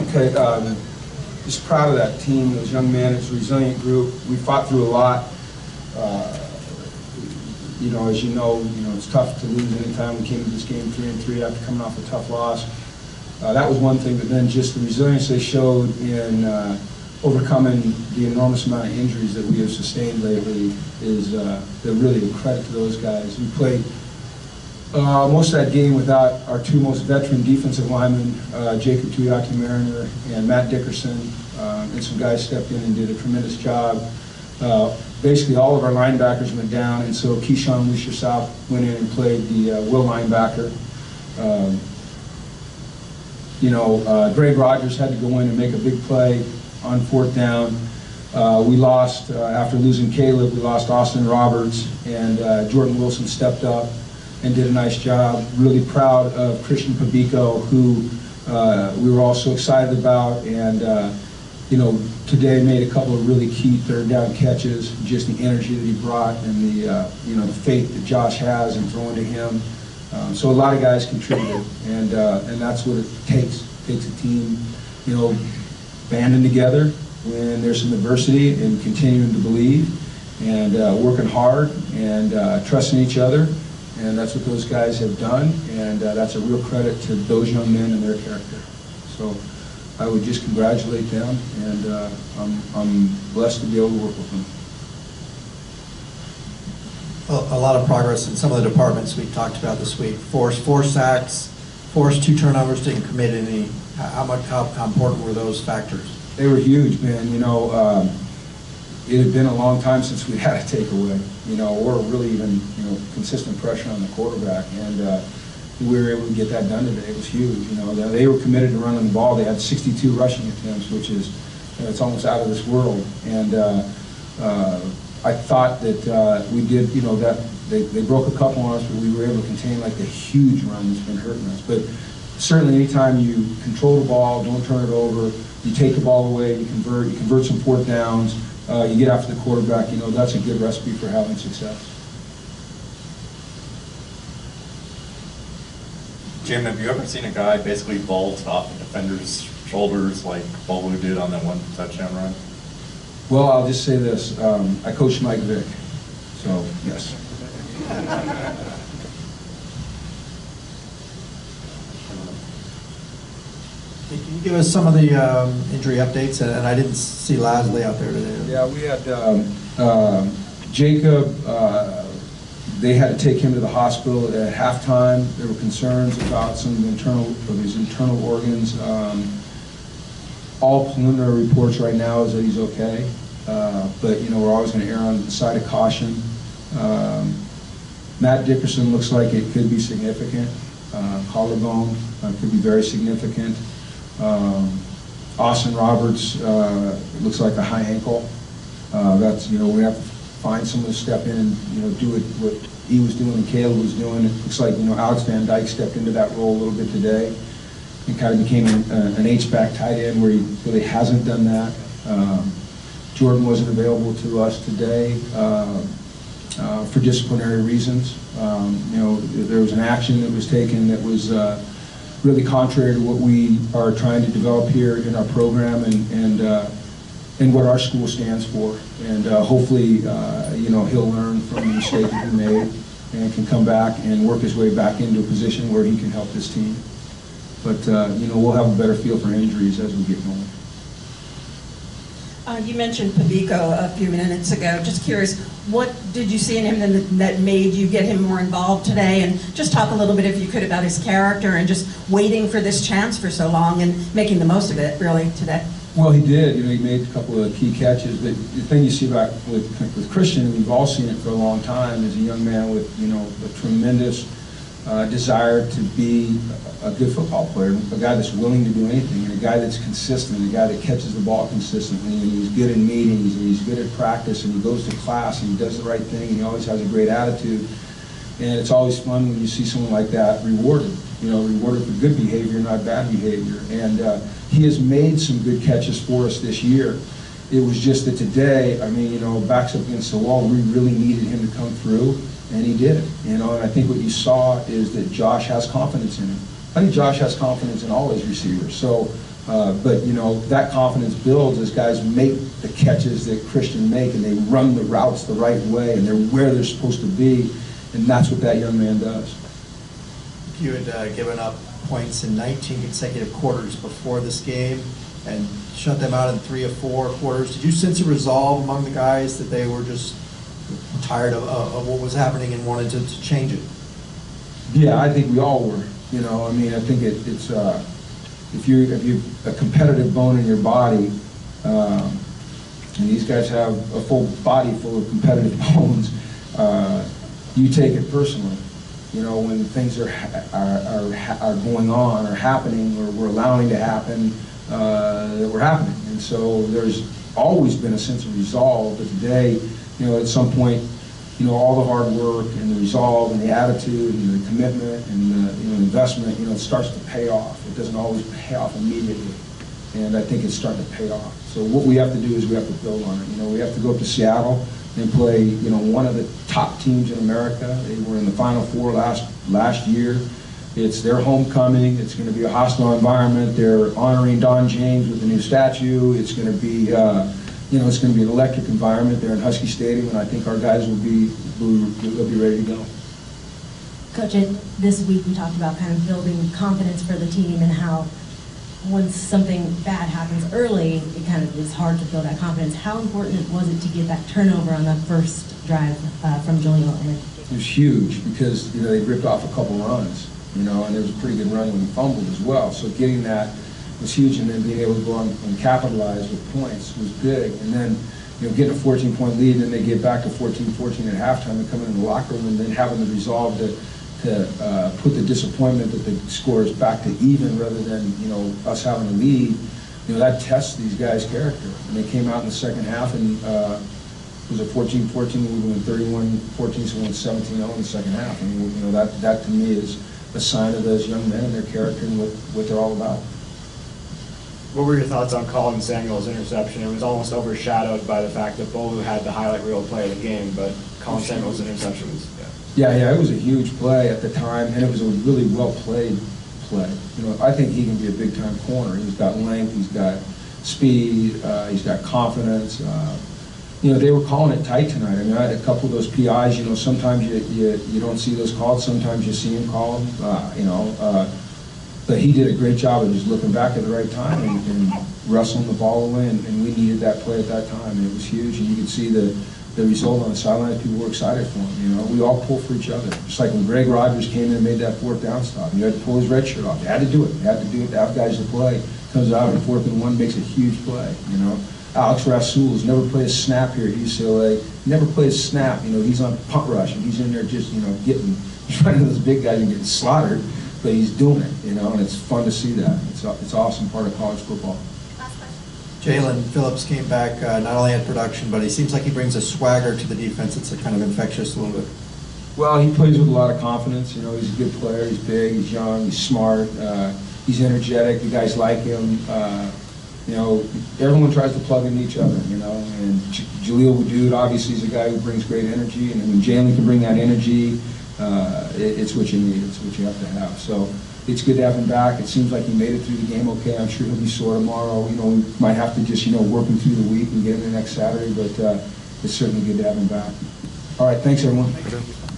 Okay, just proud of that team, those young men. It's a resilient group. We fought through a lot. You know, as you know, it's tough to lose anytime. We came to this game 3-3 after coming off a tough loss. That was one thing, but then just the resilience they showed in overcoming the enormous amount of injuries that we have sustained lately is they're really a credit to those guys. We played most of that game without our two most veteran defensive linemen, Jacob Tuyaki-Mariner and Matt Dickerson, and some guys stepped in and did a tremendous job. Basically all of our linebackers went down, and so Keyshawn Lucier South went in and played the will linebacker. Greg Rogers had to go in and make a big play on 4th down. We lost, after losing Caleb, we lost Austin Roberts, and Jordan Wilson stepped up and did a nice job. Really proud of Christian Pabico, who we were all so excited about, and today made a couple of really key 3rd down catches. Just the energy that he brought and the the faith that Josh has in throwing to him. So a lot of guys contributed, and that's what it takes. It takes a team, banding together when there's some adversity and continuing to believe and working hard and trusting each other. And that's what those guys have done, and that's a real credit to those young men and their character. So I would just congratulate them, and I'm blessed to be able to work with them. Well, a lot of progress in some of the departments we talked about this week. Forced 4 sacks, forced 2 turnovers, didn't commit any. How important were those factors? They were huge, man. It had been a long time since we had a takeaway, or really even, consistent pressure on the quarterback. And we were able to get that done today. It was huge. They were committed to running the ball. They had 62 rushing attempts, which is, it's almost out of this world. And I thought that we did, that they broke a couple on us, but we were able to contain like the huge run that's been hurting us. But certainly anytime you control the ball, don't turn it over, you take the ball away, you convert some 4th downs, you get after the quarterback, that's a good recipe for having success. Jim, have you ever seen a guy basically vault off a defender's shoulders like Bolu did on that 1 touchdown run? Well, I'll just say this. I coached Mike Vick, so yes. Can you give us some of the injury updates? And I didn't see Lasley out there today. Yeah, we had Jacob. They had to take him to the hospital at halftime. There were concerns about some of his internal organs. All preliminary reports right now is that he's okay, but we're always going to err on the side of caution. Matt Dickerson looks like it could be significant. Collarbone could be very significant. Austin Roberts looks like a high ankle. That's we have to find someone to step in and do it what he was doing and Caleb was doing. It looks like Alex Van Dyke stepped into that role a little bit today and kind of became an H-back tight end where he really hasn't done that. Jordan wasn't available to us today for disciplinary reasons. There was an action that was taken that was really contrary to what we are trying to develop here in our program and what our school stands for. And hopefully, he'll learn from the mistake that he made and can come back and work his way back into a position where he can help this team. But, we'll have a better feel for injuries as we get going. You mentioned Pabico a few minutes ago. Just curious, what did you see in him that made you get him more involved today? And just talk a little bit, if you could, about his character and just waiting for this chance for so long and making the most of it, really, today. Well, he did. He made a couple of key catches. But the thing you see about with Christian, and we've all seen it for a long time, is a young man with a tremendous desire to be a good football player, a guy that's willing to do anything, and a guy that's consistent, a guy that catches the ball consistently, and he's good in meetings, and he's good at practice, and he goes to class, and he does the right thing, and he always has a great attitude. And it's always fun when you see someone like that rewarded, rewarded for good behavior, not bad behavior. And he has made some good catches for us this year. It was just that today, backs up against the wall, we really needed him to come through, and he did. And I think what you saw is that Josh has confidence in him. I think Josh has confidence in all his receivers. So, but you know, that confidence builds as guys make the catches that Christian make, and they run the routes the right way, and they're where they're supposed to be, and that's what that young man does. You had given up points in 19 consecutive quarters before this game and shut them out in 3 or 4 quarters. Did you sense a resolve among the guys that they were just tired of what was happening and wanted to change it? Yeah, I think we all were. You know, I mean, I think it's if you've a competitive bone in your body, and these guys have a full body full of competitive bones, you take it personally. You know, when things are going on or happening or we're allowing to happen, that were happening. And so there's always been a sense of resolve, but today, you know, at some point, you know, all the hard work and the resolve and the attitude and the commitment and the, you know, investment, you know, it starts to pay off. It doesn't always pay off immediately, and I think it's starting to pay off. So what we have to do is we have to build on it. You know, we have to go up to Seattle and play, you know, one of the top teams in America. They were in the Final Four last year. It's their homecoming. It's going to be a hostile environment. They're honoring Don James with a new statue. It's going to be, you know, it's going to be an electric environment there in Husky Stadium, and I think our guys will be ready to go. Coach, this week we talked about kind of building confidence for the team and how once something bad happens early, it kind of is hard to build that confidence. How important was it to get that turnover on that first drive from Jaleel? It was huge because, you know, they ripped off a couple runs, you know, and there was a pretty good run when he fumbled as well. So getting that was huge, and then being able to go on and capitalize with points was big. And then, you know, getting a 14-point lead, and then they get back to 14-14 at halftime and coming in the locker room, and then having the resolve to put the disappointment that the score is back to even rather than, you know, us having a lead. You know, that tests these guys' character. And they came out in the second half, and it was a 14-14, we went 31-14, so we went 17-0 in the second half. And, you know, that to me is a sign of those young men and their character and what they're all about. What were your thoughts on Colin Samuel's interception? It was almost overshadowed by the fact that Bolu had the highlight reel play of the game, but Colin Samuel's interception was, Yeah, it was a huge play at the time, and it was a really well-played play. You know, I think he can be a big-time corner. He's got length, he's got speed, he's got confidence. You know, they were calling it tight tonight. I mean, I had a couple of those PIs. You know, sometimes you don't see those called, sometimes you see them called. You know, but he did a great job of just looking back at the right time and wrestling the ball away, and we needed that play at that time, and it was huge. And you could see the result on the sidelines. People were excited for him. You know, we all pull for each other. Just like when Greg Rogers came in and made that 4th down stop, you had to pull his red shirt off. You had to do it. You had to do it to have guys to play. Comes out in 4th and 1, makes a huge play. You know, Alex Rasul's never played a snap here at UCLA. Never played a snap. You know, he's on punt rush and he's in there just, you know, he's running those big guys and getting slaughtered, but he's doing it. You know, and it's fun to see that. It's an awesome part of college football. Jalen Phillips came back, not only had production, but he seems like he brings a swagger to the defense. It's a kind of infectious a little bit. Well, he plays with a lot of confidence. You know, he's a good player. He's big, he's young, he's smart, he's energetic. The guys like him. You know, everyone tries to plug into each other, you know, and Jaleel Wadood obviously is a guy who brings great energy, and when Jalen can bring that energy, it's what you need. It's what you have to have. So it's good to have him back. It seems like he made it through the game okay. I'm sure he'll be sore tomorrow. You know, we might have to just, you know, work him through the week and get him the next Saturday, but it's certainly good to have him back. All right, thanks everyone. Thank you.